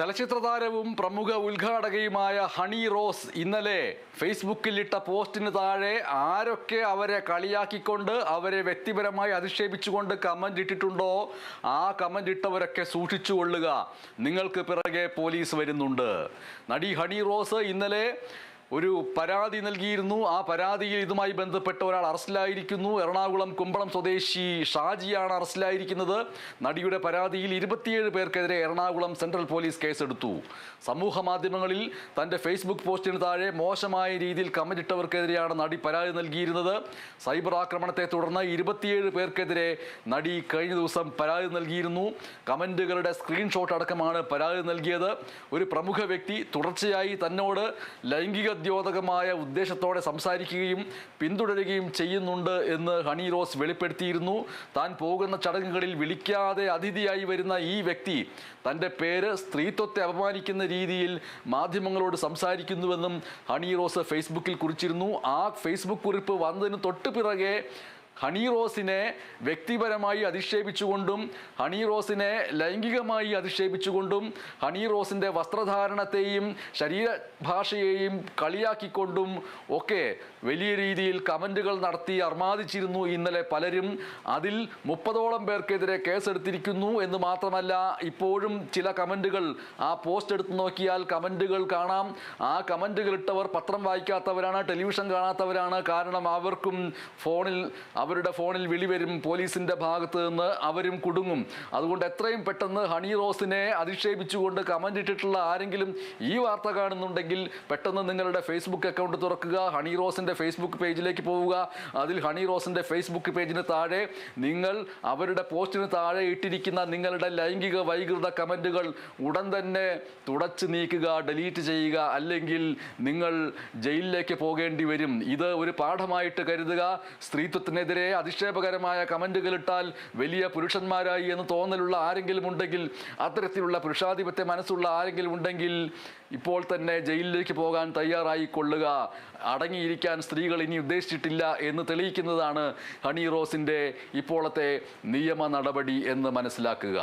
ചലച്ചിത്രതാരവും പ്രമുഖ ഉദ്ഘാടകയുമായ ഹണി റോസ് ഇന്നലെ ഫേസ്ബുക്കിൽ ഇട്ട പോസ്റ്റിന് താഴെ ആരൊക്കെ അവരെ കളിയാക്കിക്കൊണ്ട് അവരെ വ്യക്തിപരമായി അധിക്ഷേപിച്ചുകൊണ്ട് കമന്റ് ഇട്ടിട്ടുണ്ടോ ആ കമന്റ് ഇട്ടവരൊക്കെ സൂക്ഷിച്ചുകൊള്ളുക, നിങ്ങൾക്ക് പിറകെ പോലീസ് വരുന്നുണ്ട്. നടി ഹണി റോസ് ഇന്നലെ ഒരു പരാതി നൽകിയിരുന്നു. ആ പരാതിയിൽ ഇതുമായി ബന്ധപ്പെട്ട ഒരാൾ അറസ്റ്റിലായിരിക്കുന്നു. എറണാകുളം കുമ്പളം സ്വദേശി ഷാജിയാണ് അറസ്റ്റിലായിരിക്കുന്നത്. നടിയുടെ പരാതിയിൽ 27 പേർക്കെതിരെ എറണാകുളം സെൻട്രൽ പോലീസ് കേസെടുത്തു. സമൂഹ മാധ്യമങ്ങളിൽ തൻ്റെ ഫേസ്ബുക്ക് പോസ്റ്റിന് താഴെ മോശമായ രീതിയിൽ കമന്റ് ഇട്ടവർക്കെതിരെയാണ് നടി പരാതി നൽകിയിരുന്നത്. സൈബർ ആക്രമണത്തെ തുടർന്ന് 27 പേർക്കെതിരെ നടി കഴിഞ്ഞ ദിവസം പരാതി നൽകിയിരുന്നു. കമന്റുകളുടെ സ്ക്രീൻഷോട്ട് അടക്കമാണ് പരാതി നൽകിയത്. ഒരു പ്രമുഖ വ്യക്തി തുടർച്ചയായി തന്നോട് ലൈംഗിക ദ്യോതകമായ ഉദ്ദേശത്തോടെ സംസാരിക്കുകയും പിന്തുടരുകയും ചെയ്യുന്നുണ്ട് എന്ന് ഹണി റോസ് വെളിപ്പെടുത്തിയിരുന്നു. താൻ പോകുന്ന ചടങ്ങുകളിൽ വിളിക്കാതെ അതിഥിയായി വരുന്ന ഈ വ്യക്തി തൻ്റെ പേര് സ്ത്രീത്വത്തെ അപമാനിക്കുന്ന രീതിയിൽ മാധ്യമങ്ങളോട് സംസാരിക്കുന്നുവെന്നും ഹണി റോസ് ഫേസ്ബുക്കിൽ കുറിച്ചിരുന്നു. ആ ഫേസ്ബുക്ക് കുറിപ്പ് വന്നതിന് തൊട്ടു പിറകെ ഹണി റോസിനെ വ്യക്തിപരമായി അധിക്ഷേപിച്ചുകൊണ്ടും ഹണി റോസിനെ ലൈംഗികമായി അധിക്ഷേപിച്ചുകൊണ്ടും ഹണി റോസിൻ്റെ വസ്ത്രധാരണത്തെയും ശരീരഭാഷയെയും കളിയാക്കിക്കൊണ്ടും ഒക്കെ വലിയ രീതിയിൽ കമൻറ്റുകൾ നടത്തി അർമാദിച്ചിരുന്നു ഇന്നലെ പലരും. അതിൽ 30ഓളം പേർക്കെതിരെ കേസെടുത്തിരിക്കുന്നു എന്ന് മാത്രമല്ല, ഇപ്പോഴും ചില കമൻറ്റുകൾ ആ പോസ്റ്റ് എടുത്ത് നോക്കിയാൽ കമൻറ്റുകൾ കാണാം. ആ കമൻറ്റുകൾ ഇട്ടവർ പത്രം വായിക്കാത്തവരാണ്, ടെലിവിഷൻ കാണാത്തവരാണ്. കാരണം അവർക്കും അവരുടെ ഫോണിൽ വിളി വരും പോലീസിൻ്റെ ഭാഗത്ത് നിന്ന്, അവരും കുടുങ്ങും. അതുകൊണ്ട് എത്രയും പെട്ടെന്ന് ഹണി റോസിനെ അധിക്ഷേപിച്ചുകൊണ്ട് കമൻ്റ് ഇട്ടിട്ടുള്ള ആരെങ്കിലും ഈ വാർത്ത കാണുന്നുണ്ടെങ്കിൽ പെട്ടെന്ന് നിങ്ങളുടെ ഫേസ്ബുക്ക് അക്കൗണ്ട് തുറക്കുക, ഹണി റോസിൻ്റെ ഫേസ്ബുക്ക് പേജിലേക്ക് പോവുക. അതിൽ ഹണി റോസിൻ്റെ ഫേസ്ബുക്ക് പേജിന് താഴെ നിങ്ങൾ അവരുടെ പോസ്റ്റിന് താഴെ ഇട്ടിരിക്കുന്ന നിങ്ങളുടെ ലൈംഗിക വൈകൃത കമൻറ്റുകൾ ഉടൻ തന്നെ തുടച്ചു നീക്കുക, ഡിലീറ്റ് ചെയ്യുക. അല്ലെങ്കിൽ നിങ്ങൾ ജയിലിലേക്ക് പോകേണ്ടി വരും. ഇത് ഒരു പാഠമായിട്ട് കരുതുക. സ്ത്രീത്വത്തിനെതിരെ അധിക്ഷേപകരമായ കമന്റുകൾ ഇട്ടാൽ വലിയ പുരുഷന്മാരായി എന്ന് തോന്നലുള്ള ആരെങ്കിലും ഉണ്ടെങ്കിൽ, അത്തരത്തിലുള്ള പുരുഷാധിപത്യ മനസ്സുള്ള ആരെങ്കിലും ഉണ്ടെങ്കിൽ ഇപ്പോൾ തന്നെ ജയിലിലേക്ക് പോകാൻ തയ്യാറായിക്കൊള്ളുക. അടങ്ങിയിരിക്കാൻ സ്ത്രീകൾ ഇനി ഉദ്ദേശിച്ചിട്ടില്ല എന്ന് തെളിയിക്കുന്നതാണ് ഹണി റോസിൻ്റെ ഇപ്പോഴത്തെ നിയമ നടപടി എന്ന് മനസ്സിലാക്കുക.